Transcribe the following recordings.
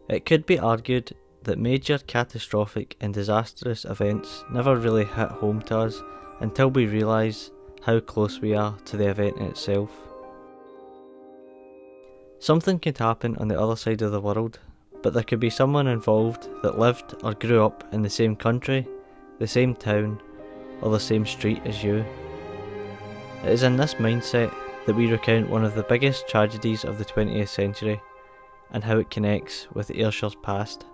It could be argued that major catastrophic and disastrous events never really hit home to us until we realise how close we are to the event itself. Something could happen on the other side of the world, but there could be someone involved that lived or grew up in the same country, the same town, or the same street as you. It is in this mindset that we recount one of the biggest tragedies of the 20th century and how it connects with Ayrshire's past.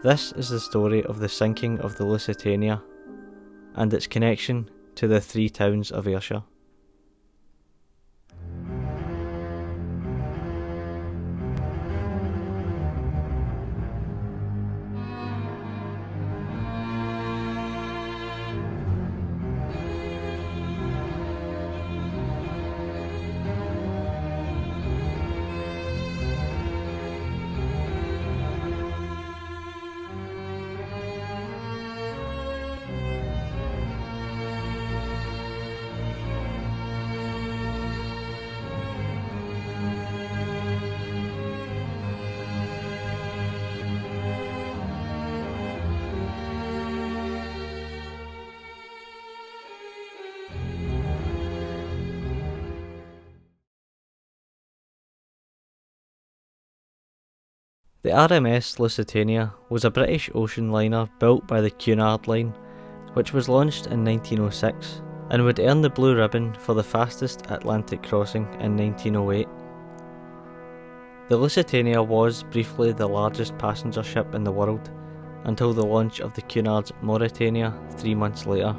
This is the story of the sinking of the Lusitania and its connection to the three towns of Ayrshire. The RMS Lusitania was a British ocean liner built by the Cunard Line, which was launched in 1906 and would earn the blue ribbon for the fastest Atlantic crossing in 1908. The Lusitania was briefly the largest passenger ship in the world until the launch of the Cunard's Mauretania 3 months later.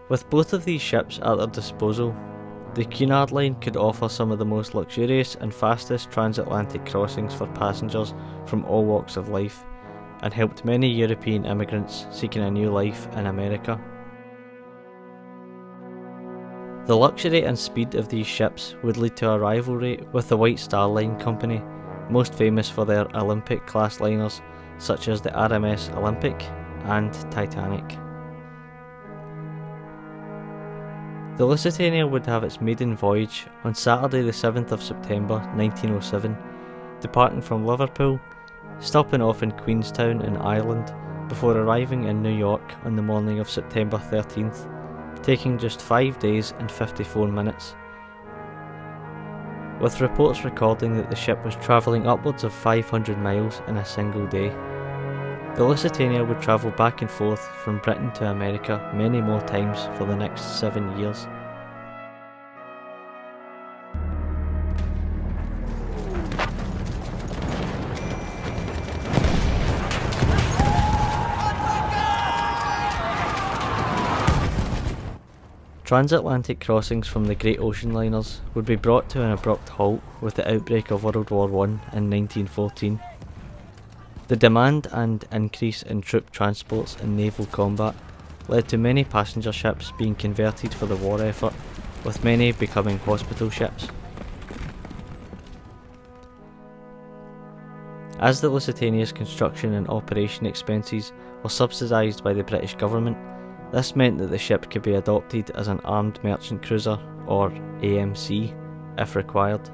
With both of these ships at their disposal, the Cunard Line could offer some of the most luxurious and fastest transatlantic crossings for passengers from all walks of life, and helped many European immigrants seeking a new life in America. The luxury and speed of these ships would lead to a rivalry with the White Star Line Company, most famous for their Olympic-class liners such as the RMS Olympic and Titanic. The Lusitania would have its maiden voyage on Saturday the 7th of September 1907, departing from Liverpool, stopping off in Queenstown in Ireland before arriving in New York on the morning of September 13th, taking just 5 days and 54 minutes. With reports recording that the ship was travelling upwards of 500 miles in a single day. The Lusitania would travel back and forth from Britain to America many more times for the next 7 years. Transatlantic crossings from the great ocean liners would be brought to an abrupt halt with the outbreak of World War I in 1914. The demand and increase in troop transports and naval combat led to many passenger ships being converted for the war effort, with many becoming hospital ships. As the Lusitania's construction and operation expenses were subsidised by the British government, this meant that the ship could be adopted as an armed merchant cruiser, or AMC, if required.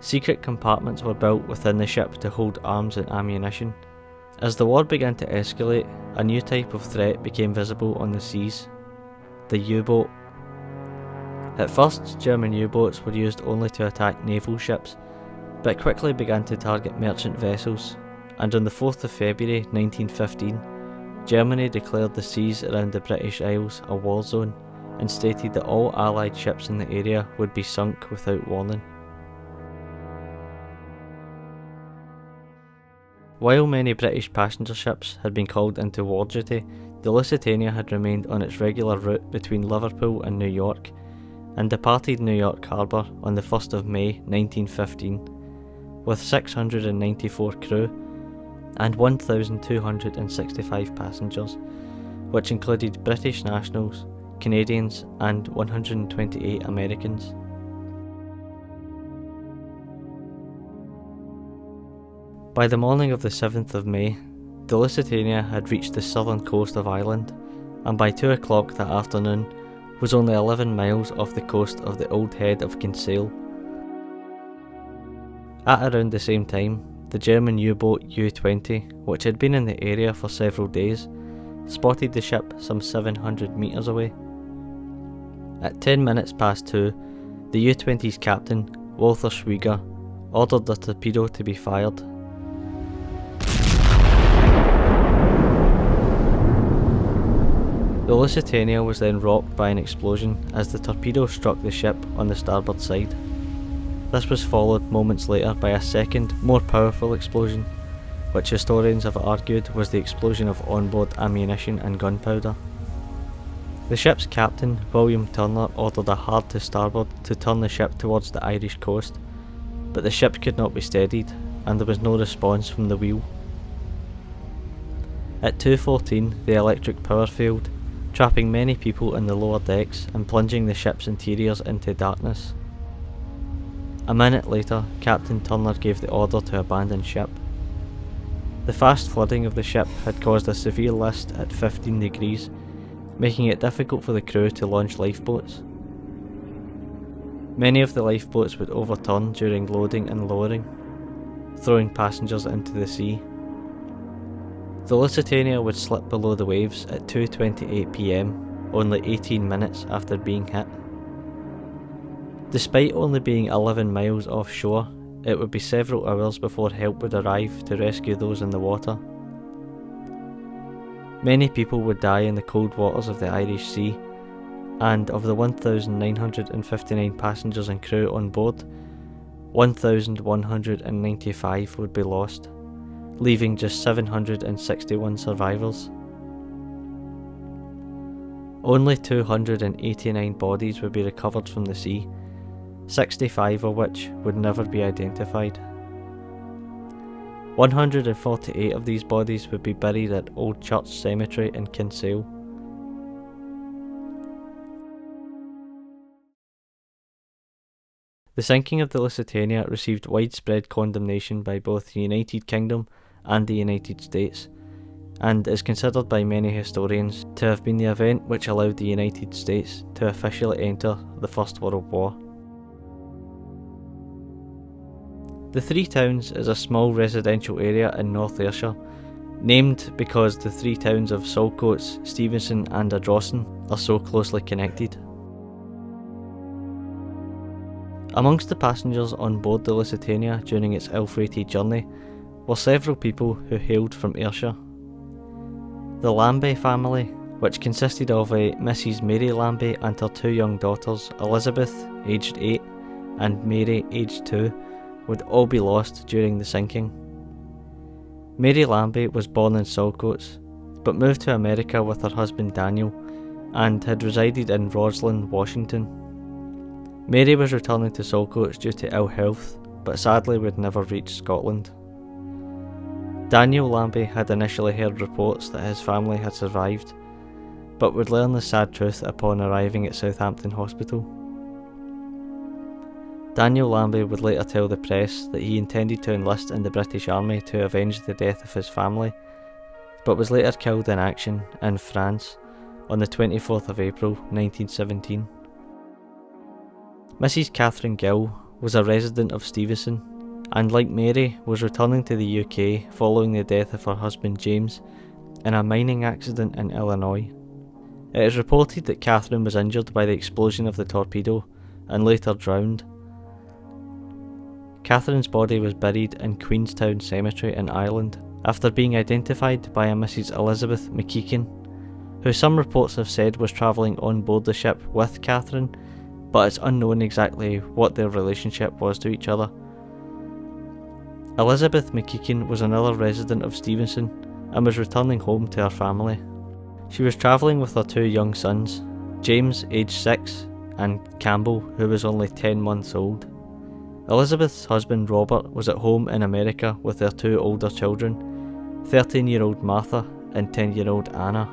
Secret compartments were built within the ship to hold arms and ammunition. As the war began to escalate, a new type of threat became visible on the seas: the U-boat. At first, German U-boats were used only to attack naval ships, but quickly began to target merchant vessels, and on the 4th of February 1915, Germany declared the seas around the British Isles a war zone and stated that all Allied ships in the area would be sunk without warning. While many British passenger ships had been called into war duty, the Lusitania had remained on its regular route between Liverpool and New York, and departed New York Harbour on the 1st of May 1915, with 694 crew and 1,265 passengers, which included British nationals, Canadians and 128 Americans. By the morning of the 7th of May, the Lusitania had reached the southern coast of Ireland, and by 2 o'clock that afternoon was only 11 miles off the coast of the old head of Kinsale. At around the same time, the German U-boat U-20, which had been in the area for several days, spotted the ship some 700 metres away. At 10 minutes past 2, the U-20's captain, Walter Schwieger, ordered the torpedo to be fired. The Lusitania was then rocked by an explosion as the torpedo struck the ship on the starboard side. This was followed moments later by a second, more powerful explosion, which historians have argued was the explosion of onboard ammunition and gunpowder. The ship's captain, William Turner, ordered a hard to starboard to turn the ship towards the Irish coast, but the ship could not be steadied and there was no response from the wheel. At 2:14, the electric power failed, trapping many people in the lower decks and plunging the ship's interiors into darkness. A minute later, Captain Turner gave the order to abandon ship. The fast flooding of the ship had caused a severe list at 15 degrees, making it difficult for the crew to launch lifeboats. Many of the lifeboats would overturn during loading and lowering, throwing passengers into the sea. The Lusitania would slip below the waves at 2:28 PM, only 18 minutes after being hit. Despite only being 11 miles offshore, it would be several hours before help would arrive to rescue those in the water. Many people would die in the cold waters of the Irish Sea, and of the 1,959 passengers and crew on board, 1,195 would be lost, leaving just 761 survivors. Only 289 bodies would be recovered from the sea, 65 of which would never be identified. 148 of these bodies would be buried at Old Church Cemetery in Kinsale. The sinking of the Lusitania received widespread condemnation by both the United Kingdom and the United States, and is considered by many historians to have been the event which allowed the United States to officially enter the First World War. The Three Towns is a small residential area in North Ayrshire, named because the three towns of Saltcoats, Stevenson and Ardrossan are so closely connected. Amongst the passengers on board the Lusitania during its ill-fated journey were several people who hailed from Ayrshire. The Lambie family, which consisted of Mrs. Mary Lambie and her two young daughters, Elizabeth, aged 8, and Mary, aged 2, would all be lost during the sinking. Mary Lambie was born in Saltcoats, but moved to America with her husband Daniel, and had resided in Roslyn, Washington. Mary was returning to Saltcoats due to ill health, but sadly would never reach Scotland. Daniel Lambie had initially heard reports that his family had survived, but would learn the sad truth upon arriving at Southampton Hospital. Daniel Lambie would later tell the press that he intended to enlist in the British Army to avenge the death of his family, but was later killed in action in France on the 24th of April 1917. Mrs. Catherine Gill was a resident of Stevenson, and like Mary was returning to the UK following the death of her husband James in a mining accident in Illinois. It is reported that Catherine was injured by the explosion of the torpedo and later drowned. Catherine's body was buried in Queenstown Cemetery in Ireland after being identified by a Mrs. Elizabeth McKeekin, who some reports have said was travelling on board the ship with Catherine, but it's unknown exactly what their relationship was to each other. Elizabeth McKeekin was another resident of Stevenson and was returning home to her family. She was travelling with her two young sons, James, aged 6, and Campbell, who was only 10 months old. Elizabeth's husband Robert was at home in America with their two older children, 13-year-old Martha and 10-year-old Anna.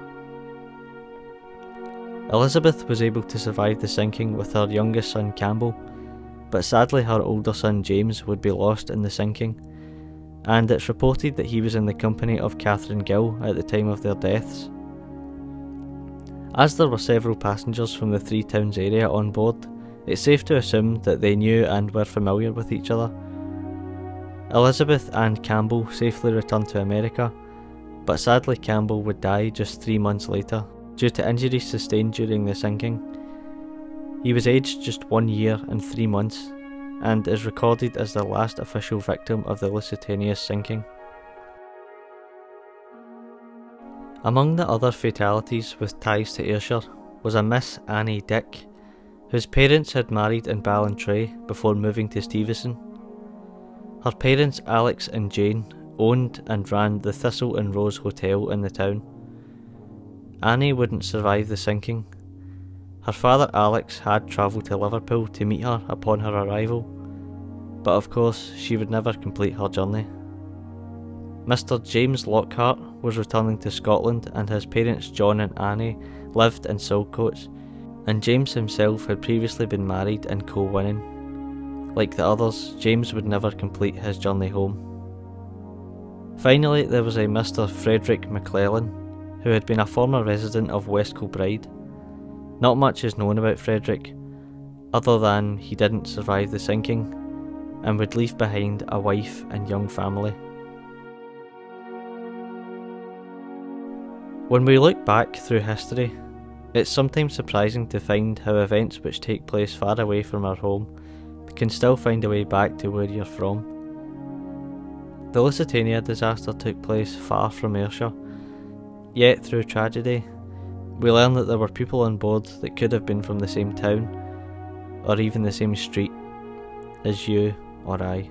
Elizabeth was able to survive the sinking with her youngest son Campbell, but sadly her older son James would be lost in the sinking, and it's reported that he was in the company of Catherine Gill at the time of their deaths. As there were several passengers from the Three Towns area on board, it's safe to assume that they knew and were familiar with each other. Elizabeth and Campbell safely returned to America, but sadly Campbell would die just 3 months later due to injuries sustained during the sinking. He was aged just 1 year and 3 months and is recorded as the last official victim of the Lusitania's sinking. Among the other fatalities with ties to Ayrshire was a Miss Annie Dick, whose parents had married in Ballantrae before moving to Stevenston. Her parents, Alex and Jane, owned and ran the Thistle and Rose Hotel in the town. Annie wouldn't survive the sinking. Her father Alex had travelled to Liverpool to meet her upon her arrival, but of course she would never complete her journey. Mr. James Lockhart was returning to Scotland, and his parents John and Annie lived in Silcoats, and James himself had previously been married and co-winning. Like the others, James would never complete his journey home. Finally, there was a Mr. Frederick McClellan, who had been a former resident of West Kilbride. Not much is known about Frederick, other than he didn't survive the sinking, and would leave behind a wife and young family. When we look back through history, it's sometimes surprising to find how events which take place far away from our home can still find a way back to where you're from. The Lusitania disaster took place far from Ayrshire, yet through tragedy, we learn that there were people on board that could have been from the same town, or even the same street, as you or I.